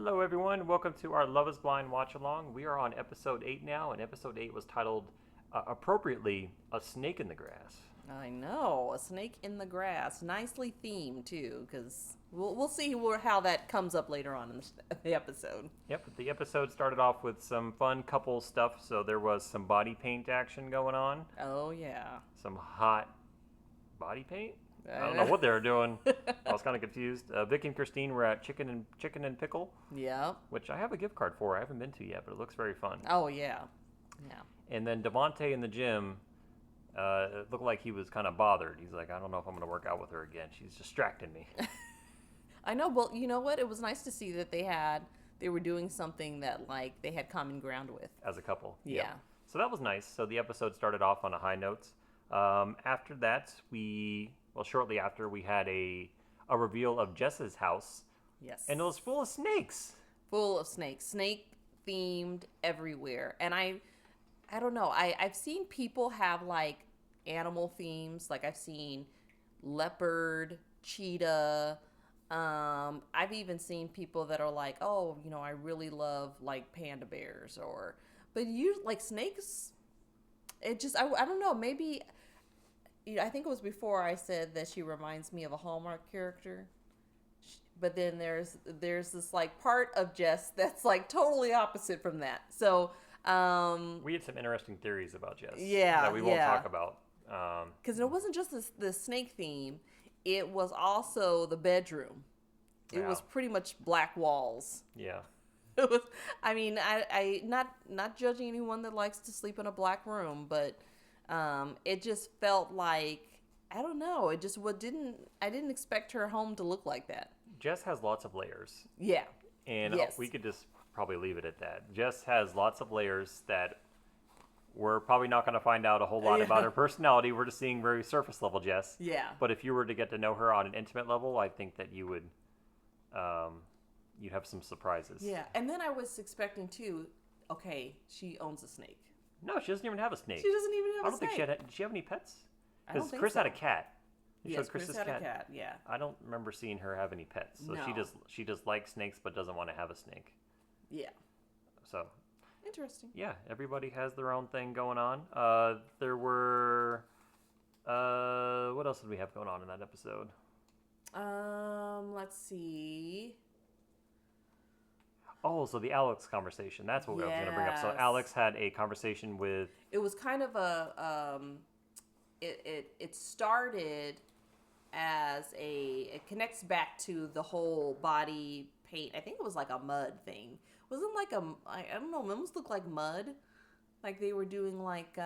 Hello, everyone. Welcome to our Love is Blind watch along. We are on episode 8 now, and episode 8 was titled, appropriately, A Snake in the Grass. I know, a snake in the grass, nicely themed too, because we'll see how that comes up later on in the episode. Yep, the episode started off with some fun couple stuff, so there was some body paint action going on. Oh yeah, Some hot body paint? I don't know know. what they were doing. I was kind of confused. Vic and Christine were at Chicken and Pickle, Yeah. which I have a gift card for. I haven't been to yet, but it looks very fun. Oh yeah, yeah. And then Devontae in the gym, it looked like he was kind of bothered. He's like, I don't know if I'm going to work out with her again. She's distracting me. I know. Well, you know what? It was nice to see that they were doing something that like they had common ground with. As a couple. Yeah. Yep. So that was nice. So the episode started off on a high note. After that, shortly after, we had a reveal of Jess's house, Yes. and it was full of snakes. Full of snakes, snake themed everywhere. And I don't know. I've seen people have like animal themes. Like I've seen leopard, cheetah. I've even seen people that are like, oh, I really love like panda bears but you like snakes. It just, I don't know. Maybe, I think it was before I said that she reminds me of a Hallmark character. But then there's this like part of Jess that's like totally opposite from that. So We had some interesting theories about Jess Yeah, that we won't yeah. talk about. because it wasn't just the snake theme, it was also the bedroom. It was Yeah. pretty much black walls. Yeah. It was. I mean, I not judging anyone that likes to sleep in a black room, but it just felt like I don't know. It just I didn't expect her home to look like that. Jess has lots of layers, Yeah. and Yes. we could just probably leave it at that. Jess has lots of layers that we're probably not going to find out a whole lot Yeah. about her personality. We're just seeing very surface level Jess. Yeah. But if you were to get to know her on an intimate level, I think that you would, you'd have some surprises. Yeah. And then I was expecting too. Okay, she owns a snake. No, she doesn't even have a snake. She doesn't even have I a don't snake. think she had. Did she have any pets? I don't Because think Chris so. had a cat. It Yes, showed Chris Chris's had a cat. Yeah. I don't remember seeing her have any pets. So No. she just likes snakes but doesn't want to have a snake. Yeah. So Interesting. yeah, everybody has their own thing going on. There were what else did we have going on in that episode? Let's see. Oh, so the Alex conversation. That's what I was going to bring up. So Yes. Alex had a conversation with. It was kind of a it started as it connects back to the whole body paint. I think it was like a mud thing. Wasn't like I don't know, it almost looked like mud. Like they were doing like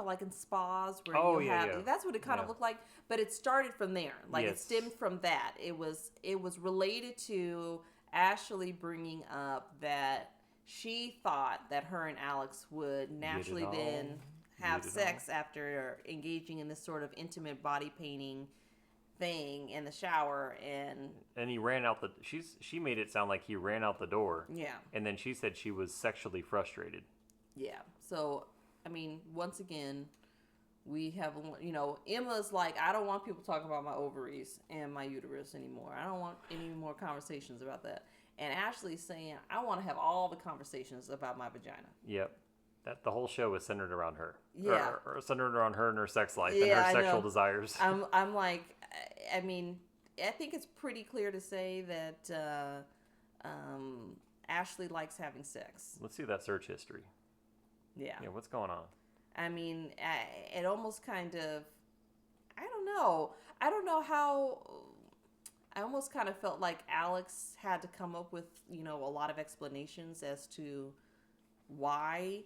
like in spas where Oh, you yeah, have yeah. that's what it kind of Yeah. looked like, but it started from there. Like it Yes. stemmed from that. It was related to Ashley bringing up that she thought that her and Alex would naturally all. then have Get it sex after engaging in this sort of intimate body painting thing in the shower. And he ran out the. She made it sound like he ran out the door. Yeah. And then she said she was sexually frustrated. Yeah. So, I mean, once again, we have, Emma's like, I don't want people talking about my ovaries and my uterus anymore. I don't want any more conversations about that. And Ashley's saying, I want to have all the conversations about my vagina. Yep. That the whole show is centered around her. Yeah. Or centered around her and her sex life Yeah, and her I sexual know. desires. I'm like, I mean, I think it's pretty clear to say that Ashley likes having sex. Let's see that search history. Yeah. Yeah, what's going on? I mean, it almost kind of, I don't know. I don't know how, I almost kind of felt like Alex had to come up with, a lot of explanations as to why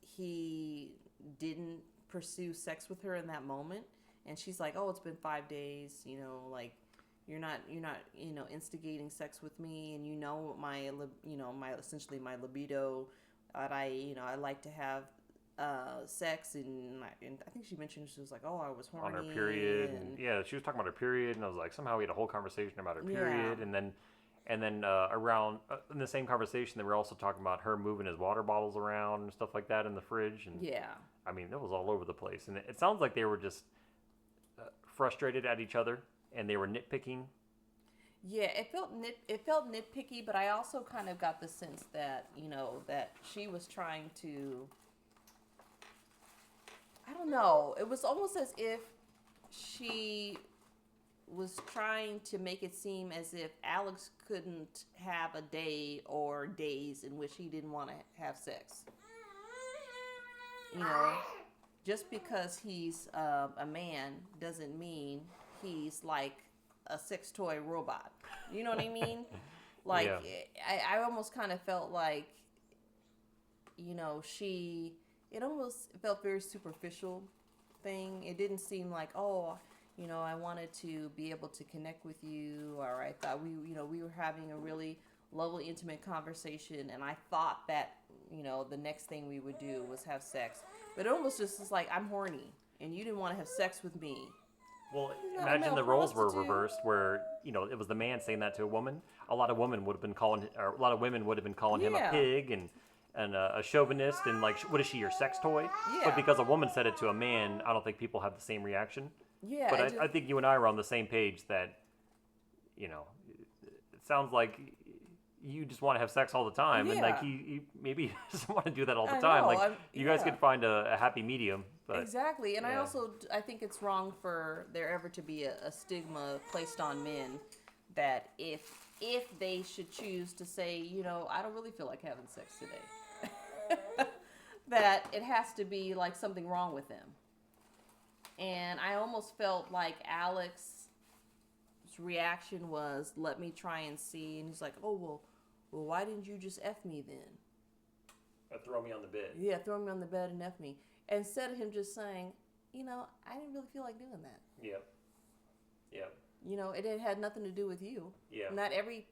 he didn't pursue sex with her in that moment. And she's like, oh, it's been 5 days, like, you're not, instigating sex with me. And essentially my libido, that I like to have sex, and I think she mentioned she was like, oh, I was horny On her period. And yeah, she was talking about her period, and I was like, somehow we had a whole conversation about her period. Yeah. And then around in the same conversation, they were also talking about her moving his water bottles around and stuff like that in the fridge. And Yeah. I mean, it was all over the place. And it sounds like they were just frustrated at each other, and they were nitpicking Yeah, it felt nitpicky, but I also kind of got the sense that that she was trying to. I don't know. It was almost as if she was trying to make it seem as if Alex couldn't have a day or days in which he didn't want to have sex. You know, just because he's a man doesn't mean he's like a sex toy robot. You know what I mean? Like, Yeah. I almost kind of felt like, she, it almost felt very superficial thing. It didn't seem like, oh, I wanted to be able to connect with you, or I thought we were having a really lovely, intimate conversation, and I thought that, the next thing we would do was have sex. But it almost just is like, I'm horny, and you didn't want to have sex with me. Well, You're not a imagine male the roles were prostitute. reversed, where it was the man saying that to a woman. A lot of women would have been calling, or a lot of women would have been calling him a Yeah, pig and a chauvinist and like, what is she, your sex toy? But yeah, because a woman said it to a man, I don't think people have the same reaction. yeah. But It I just, think you and I are on the same page that, you know, it sounds like you just want to have sex all the time, and like yeah. he maybe doesn't want to do that all the I time. know. Like you guys Yeah. could find a happy medium, but Exactly, and yeah, I think it's wrong for there ever to be a stigma placed on men that if they should choose to say, I don't really feel like having sex today, that it has to be like something wrong with them. And I almost felt like Alex's reaction was, "Let me try and see," and he's like, "Oh well, why didn't you just f me then?" throw me on the bed. Yeah, throw me on the bed and f me. Instead of him just saying, I didn't really feel like doing that. Yep, yep, It had nothing to do with you. yeah, Not every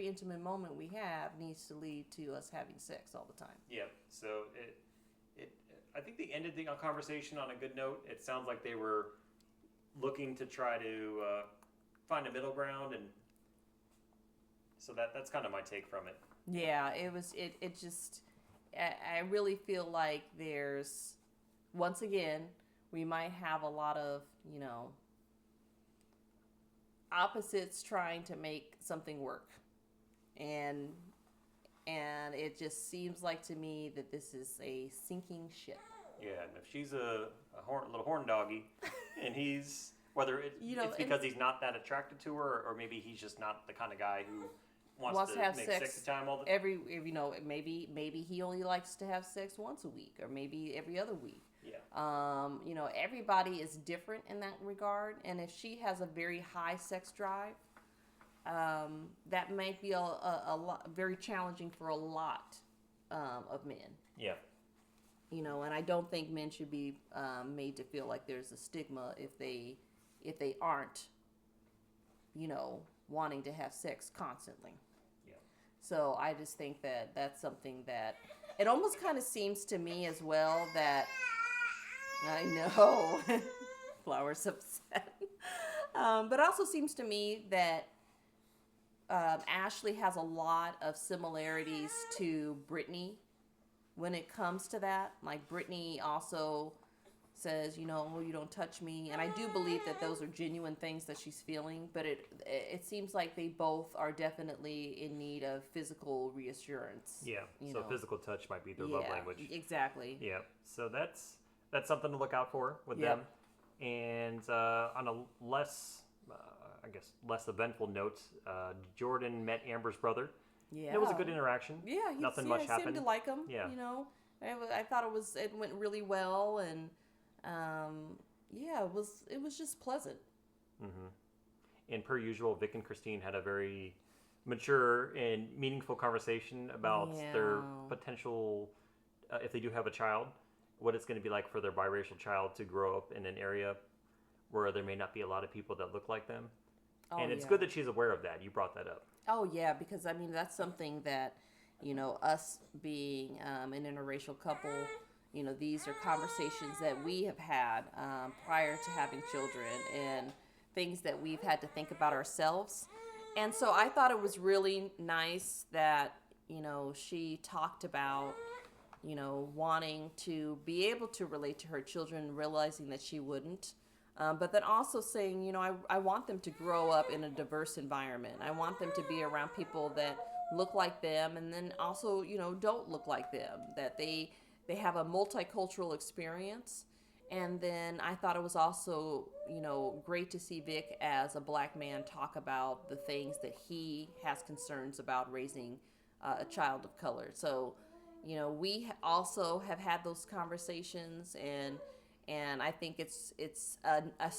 intimate moment we have needs to lead to us having sex all the time. yep. So it I think they ended the conversation on a good note. It sounds like they were looking to try to find a middle ground, and so that's kind of my take from it. Yeah, it was. It just. I really feel like there's, once again, we might have a lot of opposites trying to make something work, and it just seems like to me that this is a sinking ship. Yeah, and if she's a little horn doggy, and he's whether it's And because he's not that attracted to her, or maybe he's just not the kind of guy who wants wants to to have make sex sexy time all the. maybe he only likes to have sex once a week, or maybe every other week. Yeah. Everybody is different in that regard, and if she has a very high sex drive, that might be a lot, very challenging for a lot of men. Yeah. And I don't think men should be made to feel like there's a stigma if they aren't, wanting to have sex constantly. Yeah. So I just think that that's something that it almost kind of seems to me as well that I know Flower's upset, but it also seems to me that Ashley has a lot of similarities to Brittany when it comes to that. Like Brittany also says, oh, you don't touch me, and I do believe that those are genuine things that she's feeling. But it seems like they both are definitely in need of physical reassurance. Yeah. So physical touch might be their love language. Exactly. Yeah. So that's something to look out for with them. And on a less, I guess, less eventful note, Jordan met Amber's brother. Yeah. It was a good interaction. Yeah. Nothing much happened. Seemed to like him. Yeah. I thought it went really well, and it was just pleasant. Mm-hmm. And per usual, Vic and Christine had a very mature and meaningful conversation about their potential, if they do have a child, what it's going to be like for their biracial child to grow up in an area where there may not be a lot of people that look like them. Oh, and it's good that she's aware of that. You brought that up. Oh, yeah, because, that's something that, us being an interracial couple, these are conversations that we have had prior to having children, and things that we've had to think about ourselves. And so I thought it was really nice that, she talked about, wanting to be able to relate to her children, realizing that she wouldn't. But then also saying, I want them to grow up in a diverse environment. I want them to be around people that look like them, and then also, don't look like them, that they have a multicultural experience. And then I thought it was also, great to see Vic as a black man talk about the things that he has concerns about raising a child of color. So, we also have had those conversations, and I think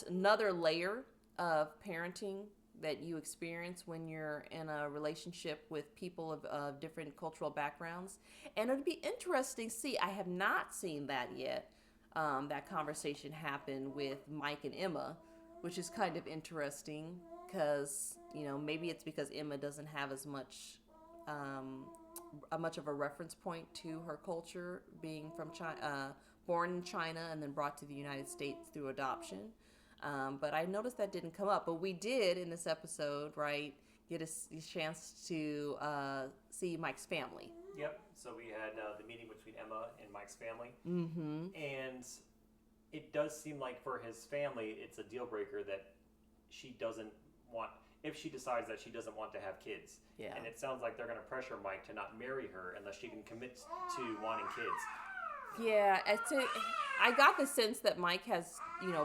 another layer of parenting that you experience when you're in a relationship with people of different cultural backgrounds. And it'd be interesting. See, I have not seen that yet. That conversation happen with Mike and Emma, which is kind of interesting because maybe it's because Emma doesn't have as much a much of a reference point to her culture, being from China, born in China and then brought to the United States through adoption. But I noticed that didn't come up. But we did in this episode, right, get a chance to see Mike's family. Yep. So we had the meeting between Emma and Mike's family. Mm-hmm. And it does seem like for his family, it's a deal breaker that she doesn't want, if she decides that she doesn't want to have kids. Yeah. And it sounds like they're going to pressure Mike to not marry her unless she can commit to wanting kids. Yeah, I got the sense that Mike has,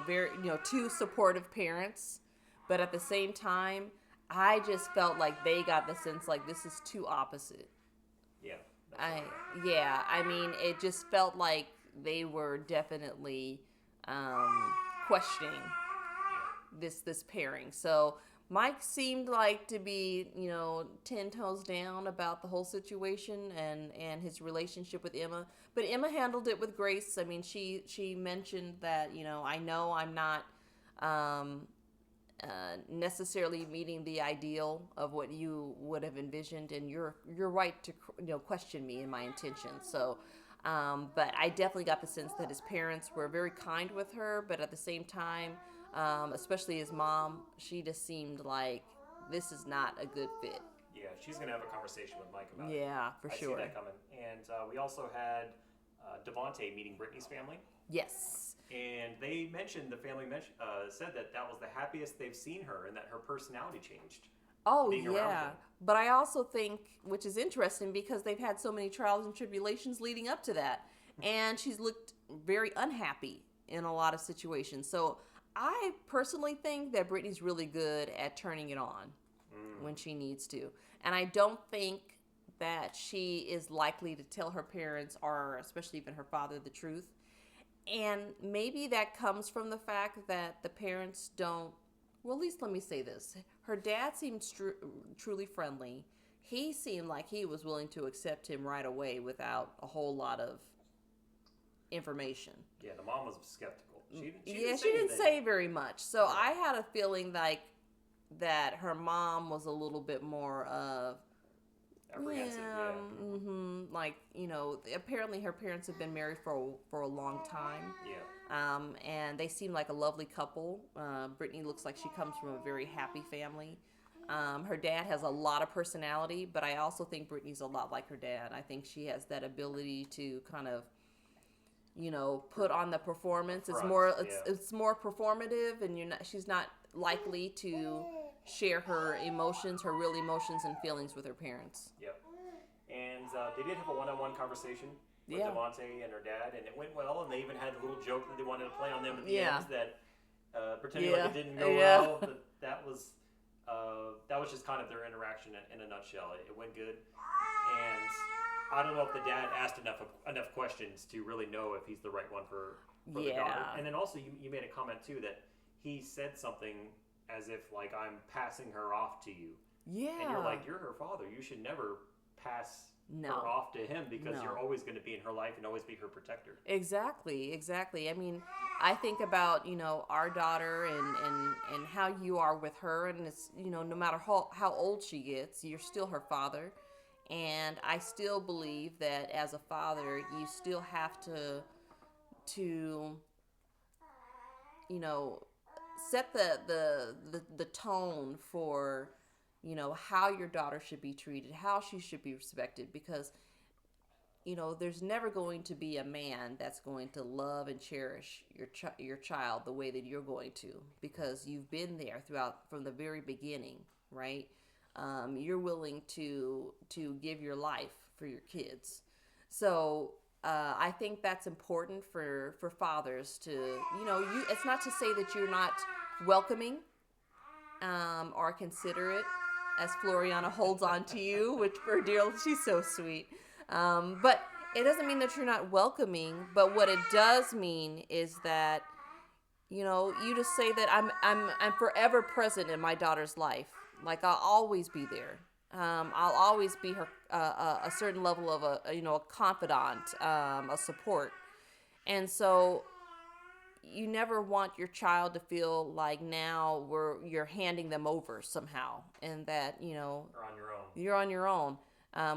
very, two supportive parents, but at the same time, I just felt like they got the sense like this is too opposite. Yeah. I mean, it just felt like they were definitely questioning this pairing. So Mike seemed like to be, 10 toes down about the whole situation and his relationship with Emma. But Emma handled it with grace. I mean, she mentioned that, I know I'm not necessarily meeting the ideal of what you would have envisioned, and you're right to question me and my intentions. So, but I definitely got the sense that his parents were very kind with her, but at the same time, especially his mom, she just seemed like this is not a good fit. Yeah, she's going to have a conversation with Mike about it. Yeah, for sure. I see that coming. And we also had Devontae meeting Brittany's family. Yes. And they mentioned, the family said that was the happiest they've seen her and that her personality changed. Oh, yeah. But I also think, which is interesting because they've had so many trials and tribulations leading up to that. And she's looked very unhappy in a lot of situations. So I personally think that Brittany's really good at turning it on when she needs to. And I don't think that she is likely to tell her parents, or especially even her father, the truth. And maybe that comes from the fact that the parents don't, well, at least let me say this. Her dad seemed truly friendly. He seemed like he was willing to accept him right away without a whole lot of information. Yeah, the mom was skeptical. She didn't say very much. So yeah. I had a feeling like that her mom was a little bit more of apprehensive. Yeah. Mm-hmm. Like, apparently her parents have been married for a long time. Yeah. And they seem like a lovely couple. Brittany looks like she comes from a very happy family. Her dad has a lot of personality, but I also think Brittany's a lot like her dad. I think she has that ability to kind of, put on the performance. It's more performative, and she's not likely to share her emotions, her real emotions and feelings with her parents. Yep. And they did have a one-on-one conversation with Devontae and her dad, and it went well, and they even had a little joke that they wanted to play on them at the end that pretending like it didn't go well, but that was just kind of their interaction in a nutshell. It went good, and I don't know if the dad asked enough questions to really know if he's the right one for the daughter. And then also you made a comment too that he said something as if like I'm passing her off to you. Yeah. And you're like, you're her father. You should never pass her off to him because you're always going to be in her life and always be her protector. Exactly. I mean, I think about, our daughter and how you are with her, and it's, no matter how old she gets, you're still her father. And I still believe that as a father, you still have to set the tone for, how your daughter should be treated, how she should be respected, because there's never going to be a man that's going to love and cherish your child the way that you're going to, because you've been there throughout from the very beginning, right? You're willing to give your life for your kids. So I think that's important for fathers to, it's not to say that you're not welcoming or considerate, as Floriana holds on to you, which for dear, she's so sweet. But it doesn't mean that you're not welcoming. But what it does mean is that, you just say that I'm forever present in my daughter's life. Like, I'll always be there. I'll always be her a certain level of a confidant, a support. And so you never want your child to feel like now you're handing them over somehow, and that You're on your own. you're on your own.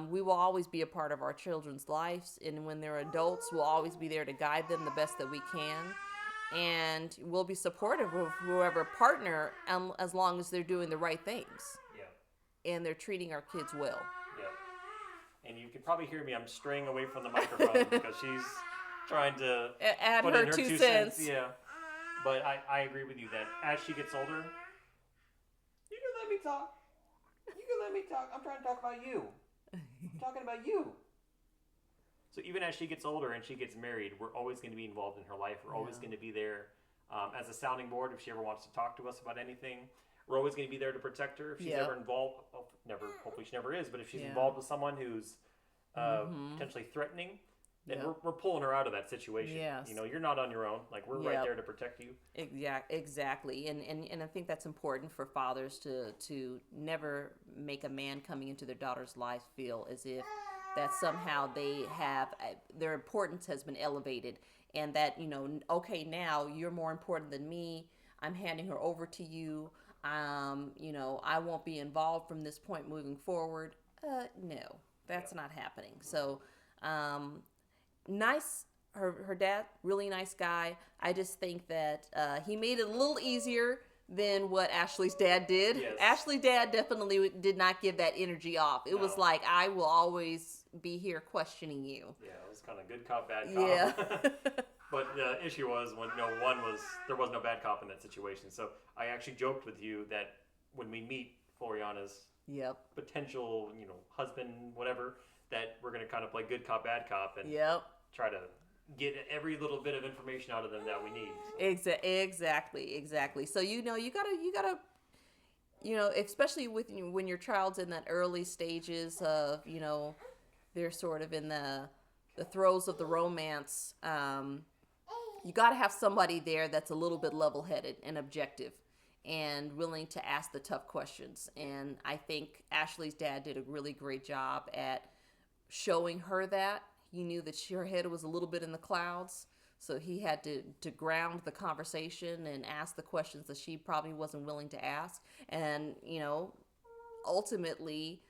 We will always be a part of our children's lives, and when they're adults, we'll always be there to guide them the best that we can, and we'll be supportive of whoever partner, as long as they're doing the right things. Yeah. And they're treating our kids well. Yeah. And you can probably hear me. I'm straying away from the microphone because she's trying to add put her in her 2 cents. Yeah. But I agree with you that as she gets older, you can let me talk. You can let me talk. I'm trying to talk about you. I'm talking about you. So even as she gets older and she gets married, we're always going to be involved in her life. We're always going to be there as a sounding board if she ever wants to talk to us about anything. We're always going to be there to protect her if she's ever involved. Well, hopefully she never is, but if she's involved with someone who's potentially threatening, then we're pulling her out of that situation. Yes. You're not on your own. Like, we're right there to protect you. Exactly. And I think that's important for fathers to never make a man coming into their daughter's life feel as if that somehow they have their importance has been elevated, and that, okay, now you're more important than me. I'm handing her over to you. I won't be involved from this point moving forward. No, that's not happening. So, nice. Her dad, really nice guy. I just think that he made it a little easier than what Ashley's dad did. Yes. Ashley's dad definitely did not give that energy off. It was like, I will always be here questioning you. Yeah, it was kind of good cop, bad cop. Yeah. But the issue was there was no bad cop in that situation. So I actually joked with you that when we meet Floriana's potential, husband, whatever, that we're going to kind of play good cop, bad cop, and try to get every little bit of information out of them that we need. So. Exactly. So you gotta, especially when your child's in that early stages of, they're sort of in the throes of the romance. You got to have somebody there that's a little bit level-headed and objective and willing to ask the tough questions. And I think Ashley's dad did a really great job at showing her that. He knew that her head was a little bit in the clouds, so he had to ground the conversation and ask the questions that she probably wasn't willing to ask. And, ultimately,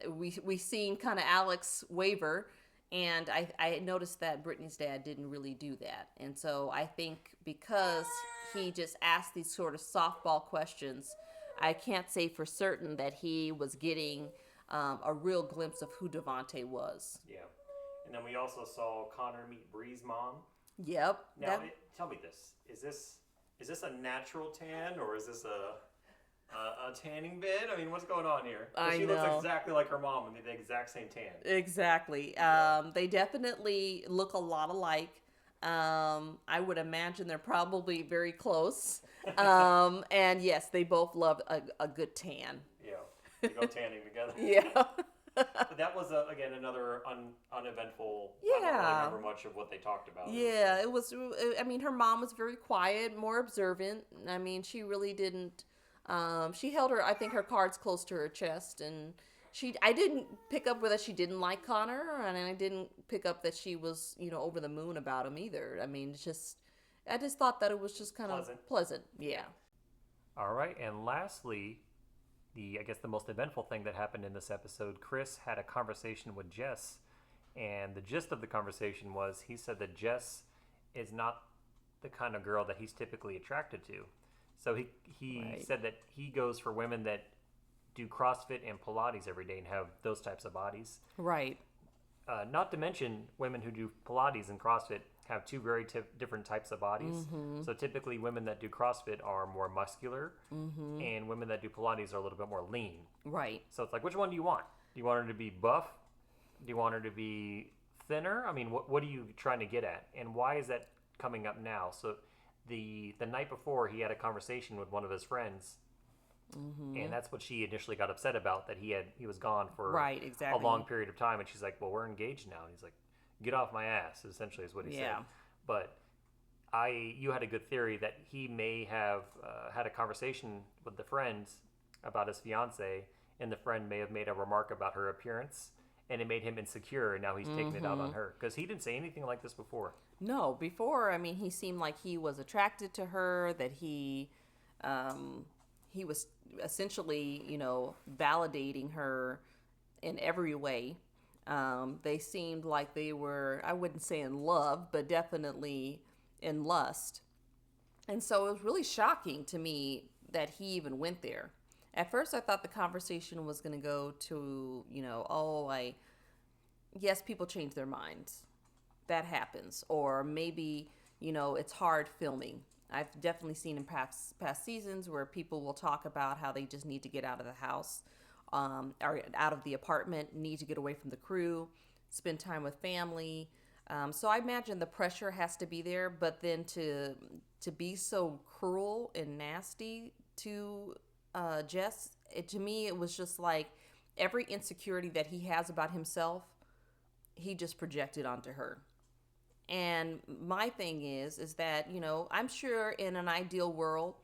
we seen kind of Alex waver. And I noticed that Brittany's dad didn't really do that. And so I think because he just asked these sort of softball questions, I can't say for certain that he was getting a real glimpse of who Devontae was. Yeah. And then we also saw Connor meet Bree's mom. Yep. Now, tell me this. Is this a natural tan, or is this a tanning bed? I mean, what's going on here? She looks exactly like her mom with the exact same tan. Exactly. They definitely look a lot alike. I would imagine they're probably very close. And yes, they both love a good tan. Yeah, they go tanning together. Yeah. But that was, again, another uneventful. I don't really remember much of what they talked about. Yeah, it was. I mean, her mom was very quiet, more observant. I mean, she really didn't. She held her cards close to her chest, and I didn't pick up whether she didn't like Connor, and I didn't pick up that she was, over the moon about him either. I mean, I just thought that it was just kind of pleasant. Yeah. All right, and lastly, I guess the most eventful thing that happened in this episode, Chris had a conversation with Jess, and the gist of the conversation was he said that Jess is not the kind of girl that he's typically attracted to. So he said that he goes for women that do CrossFit and Pilates every day and have those types of bodies. Right. Not to mention, women who do Pilates and CrossFit have two very different types of bodies. Mm-hmm. So typically, women that do CrossFit are more muscular, Mm-hmm. and women that do Pilates are a little bit more lean. Right. So it's like, which one do you want? Do you want her to be buff? Do you want her to be thinner? I mean, what are you trying to get at? And why is that coming up now? So the night before, he had a conversation with one of his friends, Mm-hmm. and that's what she initially got upset about, that he was gone for Right, a exactly. long period of time. And she's like, well, we're engaged now. And he's like, get off my ass, essentially is what he said. But you had a good theory that he may have had a conversation with the friend about his fiance, and the friend may have made a remark about her appearance, and it made him insecure, and now he's taking it out on her, because he didn't say anything like this before. No, before, I mean, he seemed like he was attracted to her, that he was essentially, validating her in every way. They seemed like they were, I wouldn't say in love, but definitely in lust. And so it was really shocking to me that he even went there. At first, I thought the conversation was going to go to, yes, people change their minds. That happens. Or maybe, it's hard filming. I've definitely seen in past seasons where people will talk about how they just need to get out of the house, or out of the apartment, need to get away from the crew, spend time with family. So I imagine the pressure has to be there, but then to be so cruel and nasty to Jess, to me, it was just like every insecurity that he has about himself, he just projected onto her. And my thing is that, I'm sure in an ideal world,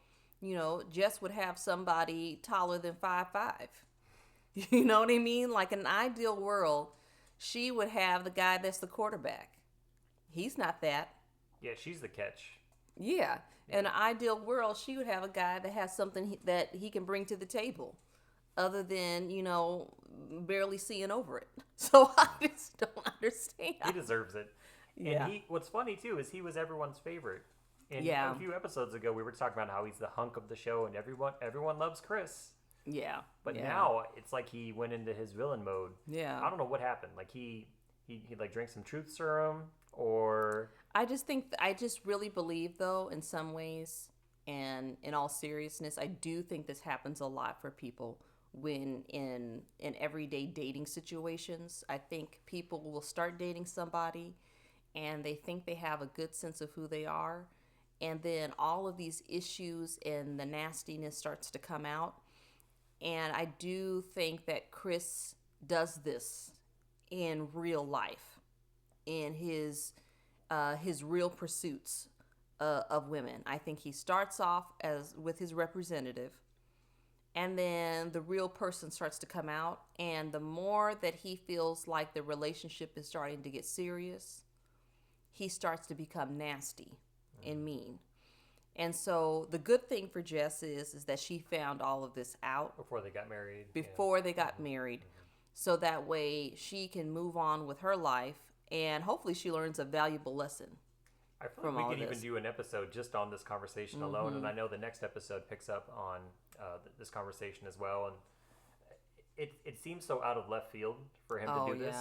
Jess would have somebody taller than 5'5". You know what I mean? Like in an ideal world, she would have the guy that's the quarterback. He's not that. Yeah, she's the catch. Yeah. In an ideal world, she would have a guy that has something that he can bring to the table other than, barely seeing over it. So I just don't understand. He deserves it. Yeah. And what's funny too is he was everyone's favorite. And Yeah. a few episodes ago, we were talking about how he's the hunk of the show, and everyone loves Chris. Yeah. But now it's like he went into his villain mode. Yeah. I don't know what happened. Like he like drank some truth serum, or I just really believe, though, in some ways, and in all seriousness, I do think this happens a lot for people when in everyday dating situations. I think people will start dating somebody and they think they have a good sense of who they are, and then all of these issues and the nastiness starts to come out. And I do think that Chris does this in real life, in his real pursuits of women. I think he starts off as with his representative, and then the real person starts to come out. And the more that he feels like the relationship is starting to get serious, he starts to become nasty and mean. And so the good thing for Jess is that she found all of this out before they got married. They got married. So that way she can move on with her life, and hopefully she learns a valuable lesson. I feel like we could even do an episode just on this conversation alone, and I know the next episode picks up on this conversation as well. And it seems so out of left field for him to do this.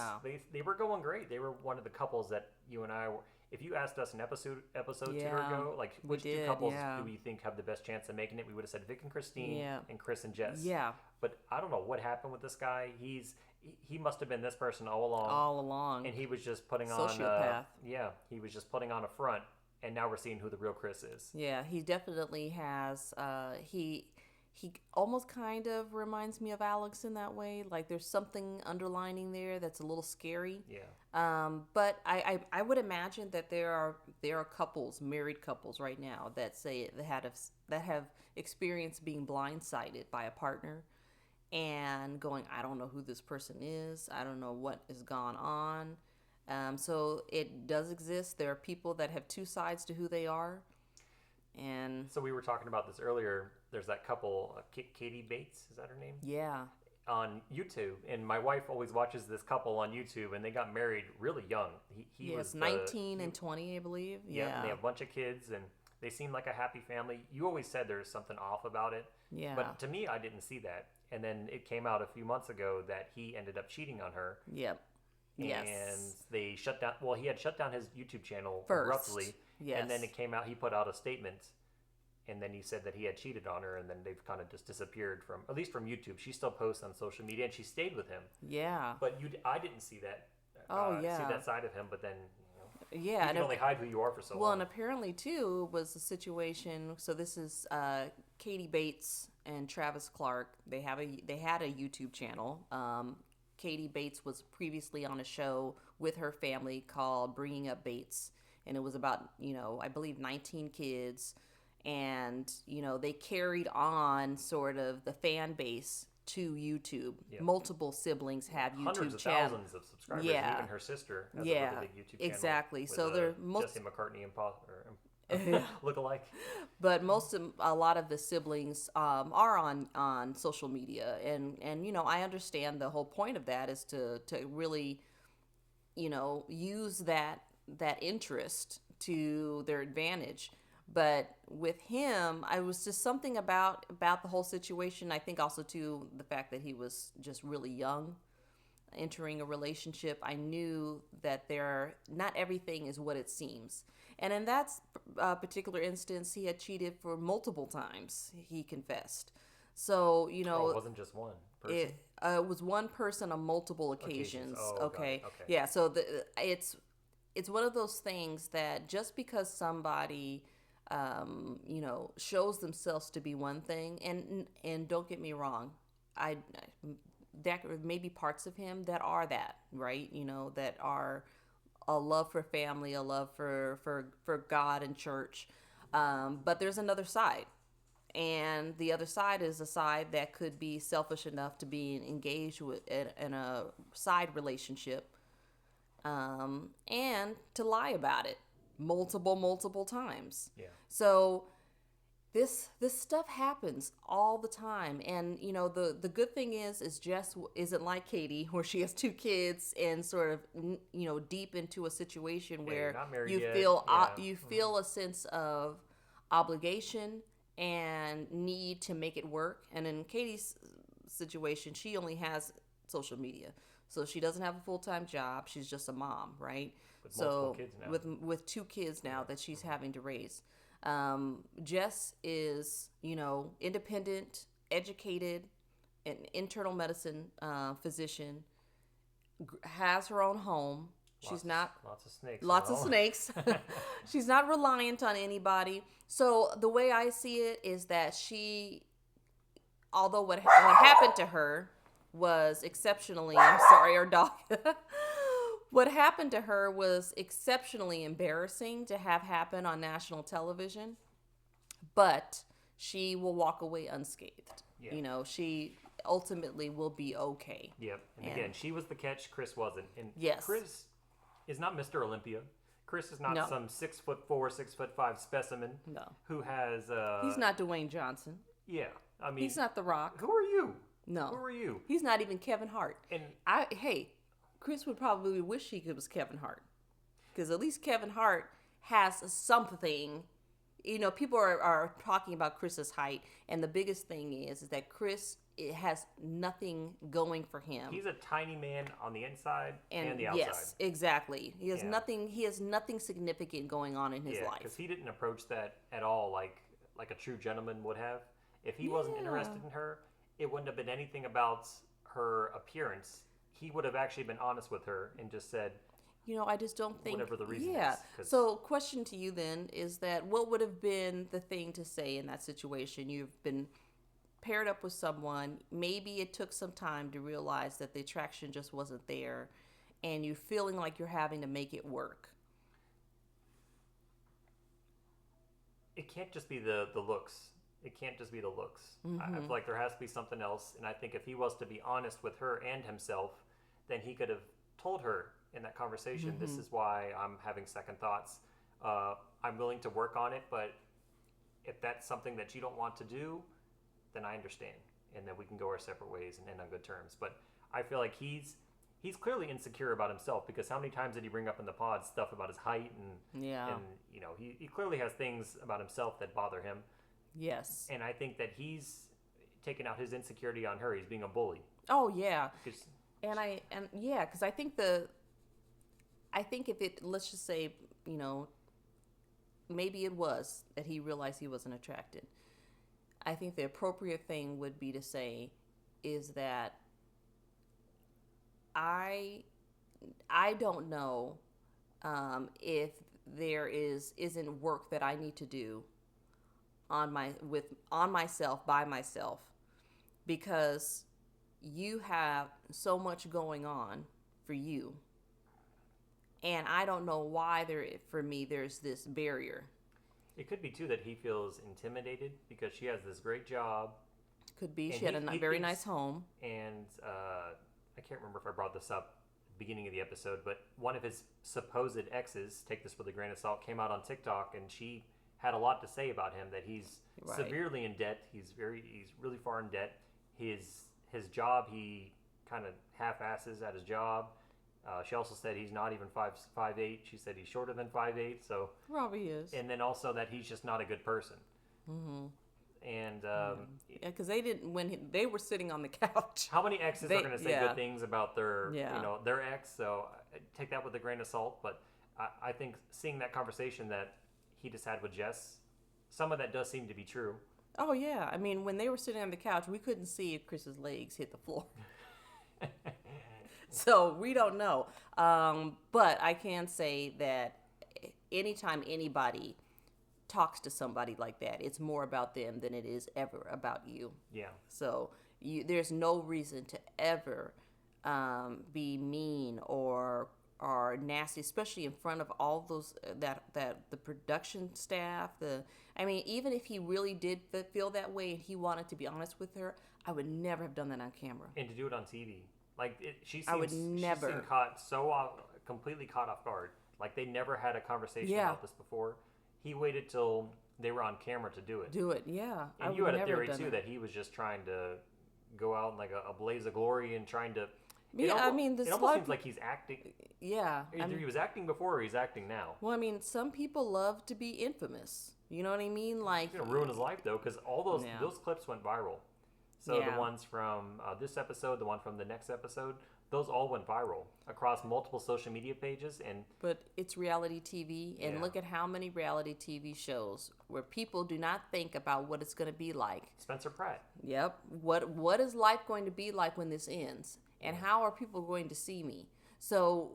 They were going great. They were one of the couples that you and I were. If you asked us an episode 2 ago, like which two couples do we think have the best chance of making it, we would have said Vic and Christine and Chris and Jess. Yeah. But I don't know what happened with this guy. He must have been this person all along. All along. And he was just putting sociopath. He was just putting on a front, and now we're seeing who the real Chris is. Yeah, he definitely has. He almost kind of reminds me of Alex in that way. Like there's something underlining there that's a little scary. Yeah. But I would imagine that there are couples, married couples right now that say that have experienced being blindsided by a partner and going, I don't know who this person is. I don't know what has gone on. So it does exist. There are people that have two sides to who they are. And so we were talking about this earlier. There's that couple, Katie Bates, is that her name? Yeah. On YouTube, and my wife always watches this couple on YouTube, and they got married really young. He was 19 and 20, I believe. Yeah. And they have a bunch of kids, and they seem like a happy family. You always said there's something off about it. Yeah. But to me, I didn't see that. And then it came out a few months ago that he ended up cheating on her. Yep. and Yes. they shut down. Well, he had shut down his YouTube channel First. abruptly, Yes. and then it came out. He put out a statement, and then he said that he had cheated on her, and then they've kind of just disappeared from, at least from YouTube. She still posts on social media, and she stayed with him. Yeah. But I didn't see that. Oh yeah. See that side of him, but then Yeah. you can only hide who you are for so well, long. and apparently too was a situation. So this is Katie Bates and Travis Clark. They had a YouTube channel. Katie Bates was previously on a show with her family called Bringing Up Bates, and it was about I believe 19 kids, and they carried on sort of the fan base to YouTube. Yep. Multiple siblings have YouTube hundreds of channels. Thousands of subscribers. Yeah. Even her sister has a really big YouTube channel. Exactly. With, so they're Jesse McCartney look alike. But a lot of the siblings are on social media, and I understand the whole point of that is to really use that interest to their advantage. But with him, I was just something about the whole situation. I think also too the fact that he was just really young, entering a relationship. I knew that not everything is what it seems. And in that particular instance, he had cheated for multiple times. He confessed. So it wasn't just one person. It was one person on multiple occasions. Oh, okay. Okay. Yeah. So it's one of those things that just because somebody shows themselves to be one thing, and don't get me wrong, that may be parts of him that are that, right? That are a love for family, a love for God and church. But there's another side. And the other side is a side that could be selfish enough to be engaged with in a side relationship, and to lie about it multiple times. Yeah. So this stuff happens all the time, and the good thing is Jess isn't like Katie, where she has 2 kids and sort of deep into a situation where you feel a sense of obligation and need to make it work. And in Katie's situation, she only has social media, so she doesn't have a full-time job. She's just a mom, right? With multiple kids now. With 2 kids now that she's having to raise. Jess is, independent, educated, an internal medicine physician, has her own home. She's not lots of snakes. Lots of snakes. She's not reliant on anybody. So the way I see it is that although what happened to her was exceptionally, I'm sorry, our dog. What happened to her was exceptionally embarrassing to have happen on national television, but she will walk away unscathed. Yeah. She ultimately will be okay. Yep. And again, she was the catch, Chris wasn't. And yes. Chris is not Mr. Olympia. Chris is not some 6'4", 6'5" specimen. No. Who has he's not Dwayne Johnson. Yeah. I mean, he's not The Rock. Who are you? No. Who are you? He's not even Kevin Hart. And Chris would probably wish he was Kevin Hart, because at least Kevin Hart has something. People are talking about Chris's height, and the biggest thing is that Chris has nothing going for him. He's a tiny man on the inside and the outside. Yes, exactly. He has nothing. He has nothing significant going on in his life. Because he didn't approach that at all like a true gentleman would have. If he wasn't interested in her, it wouldn't have been anything about her appearance. He would have actually been honest with her and just said, I just don't think... whatever the reason is. So, question to you then is that what would have been the thing to say in that situation? You've been paired up with someone. Maybe it took some time to realize that the attraction just wasn't there, and you're feeling like you're having to make it work. It can't just be the looks. It can't just be the looks. Mm-hmm. I feel like there has to be something else. And I think if he was to be honest with her and himself, then he could have told her in that conversation, this is why I'm having second thoughts. I'm willing to work on it, but if that's something that you don't want to do, then I understand. And then we can go our separate ways and end on good terms. But I feel like he's clearly insecure about himself, because how many times did he bring up in the pod stuff about his height and he clearly has things about himself that bother him. Yes. And I think that he's taking out his insecurity on her. He's being a bully. Oh yeah. Because I think I think if it, let's just say, you know, maybe it was that he realized he wasn't attracted. I think the appropriate thing would be to say is that I I don't know if there isn't work that I need to do on myself by myself, because you have so much going on for you, and I don't know why for me there's this barrier. It could be too that he feels intimidated because she has this great job. Could be And she had a very nice home. And I can't remember if I brought this up at the beginning of the episode, but one of his supposed exes, take this with a grain of salt, came out on TikTok, and she had a lot to say about him. That he's severely in debt. He's really far in debt. His job, he kind of half-asses at his job. She also said he's not even 5'8". She said he's shorter than 5'8". So probably is. And then also that he's just not a good person. Mm-hmm. And because they didn't, when they were sitting on the couch. How many exes are going to say good things about their their ex? So take that with a grain of salt. But I think seeing that conversation that he just had with Jess, some of that does seem to be true. Oh yeah, I mean when they were sitting on the couch, we couldn't see if Chris's legs hit the floor. So we don't know. But I can say that anytime anybody talks to somebody like that, it's more about them than it is ever about you. Yeah. So there's no reason to ever be mean or nasty, especially in front of all those that the production staff. I mean, even if he really did feel that way and he wanted to be honest with her, I would never have done that on camera. And to do it on TV. Like, she I would never. She seemed completely caught off guard. Like, they never had a conversation about this before. He waited till they were on camera to do it. Yeah. And you had a theory, too, that he was just trying to go out in, like, a blaze of glory and trying to... Yeah, I mean... It almost seems like he's acting... Yeah. Either he was acting before or he's acting now. Well, I mean, some people love to be infamous. You know what I mean? Like... It's going to ruin his life, though, because all those clips went viral. So the ones from this episode, the one from the next episode, those all went viral across multiple social media pages. But it's reality TV, and look at how many reality TV shows where people do not think about what it's going to be like. Spencer Pratt. Yep. What is life going to be like when this ends? And how are people going to see me? So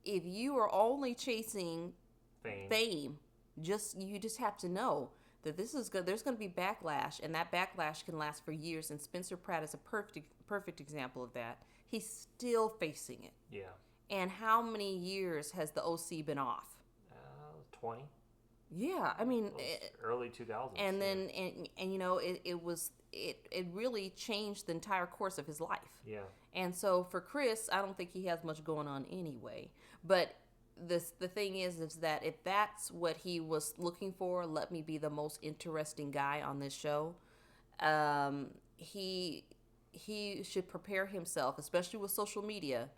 if you are only chasing fame, you just have to know that this is good. There's going to be backlash, and that backlash can last for years. And Spencer Pratt is a perfect example of that. He's still facing it. Yeah. And how many years has the OC been off? 20. Yeah, I mean, early 2000s. And then, and you know, it really changed the entire course of his life. Yeah. And so for Chris, I don't think he has much going on anyway. But the thing is that if that's what he was looking for, let me be the most interesting guy on this show. He should prepare himself, especially with social media,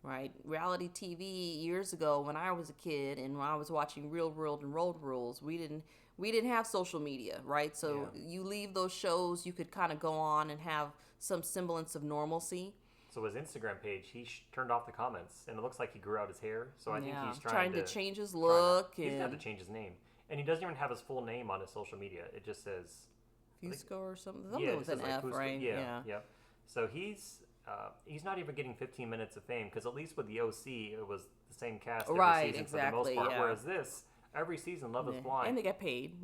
right? Reality TV years ago, when I was a kid and when I was watching Real World and Road Rules, we didn't have social media, right? So you leave those shows, you could kind of go on and have some semblance of normalcy. So his Instagram page, he turned off the comments, and it looks like he grew out his hair. So I think he's trying to change his look. He doesn't have to change his name, and he doesn't even have his full name on his social media. It just says Fusco or something. Something with an F, Fusco, right? Yeah. So he's not even getting 15 minutes of fame, because at least with the OC, it was the same cast every season for the most part. Yeah. Whereas this, every season, Love is Blind, and they get paid.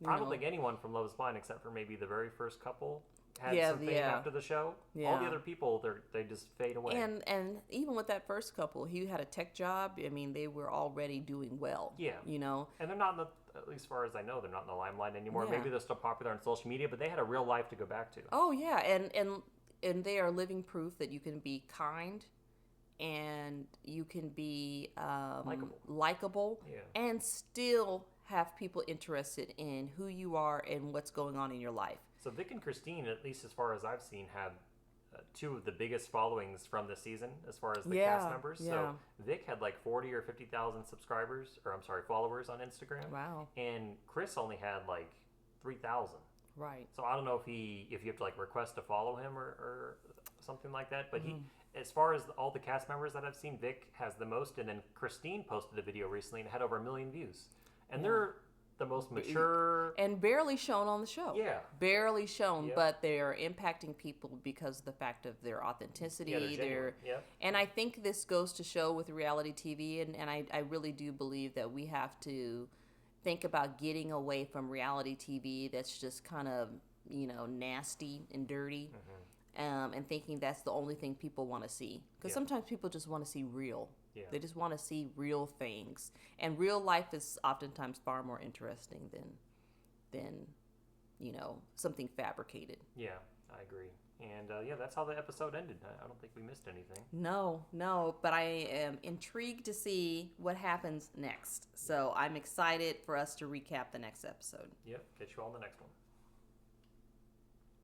I don't think anyone from Love is Blind, except for maybe the very first couple, had some fame after the show. Yeah. All the other people, they just fade away. And even with that first couple, he had a tech job. I mean, they were already doing well. Yeah. And they're not at least as far as I know, they're not in the limelight anymore. Yeah. Maybe they're still popular on social media, but they had a real life to go back to. Oh yeah, and they are living proof that you can be kind, and you can be likable, and still have people interested in who you are and what's going on in your life. So Vic and Christine, at least as far as I've seen, have two of the biggest followings from this season as far as the cast members. Yeah. So Vic had like 40 or 50,000 followers on Instagram. Wow. And Chris only had like 3,000. Right. So I don't know if you have to like request to follow him or something like that. But he, as far as all the cast members that I've seen, Vic has the most, and then Christine posted a video recently and had over 1 million views, and they're the most mature and barely shown on the show. Yeah, barely shown, but they're impacting people because of the fact of their authenticity. And I think this goes to show with reality TV, and I really do believe that we have to think about getting away from reality TV that's just kind of, nasty and dirty, and thinking that's the only thing people want to see. Because sometimes people just want to see real. Yeah. They just want to see real things. And real life is oftentimes far more interesting than something fabricated. Yeah, I agree. And that's how the episode ended. I don't think we missed anything. No, but I am intrigued to see what happens next. So I'm excited for us to recap the next episode. Yep, catch you all in the next one.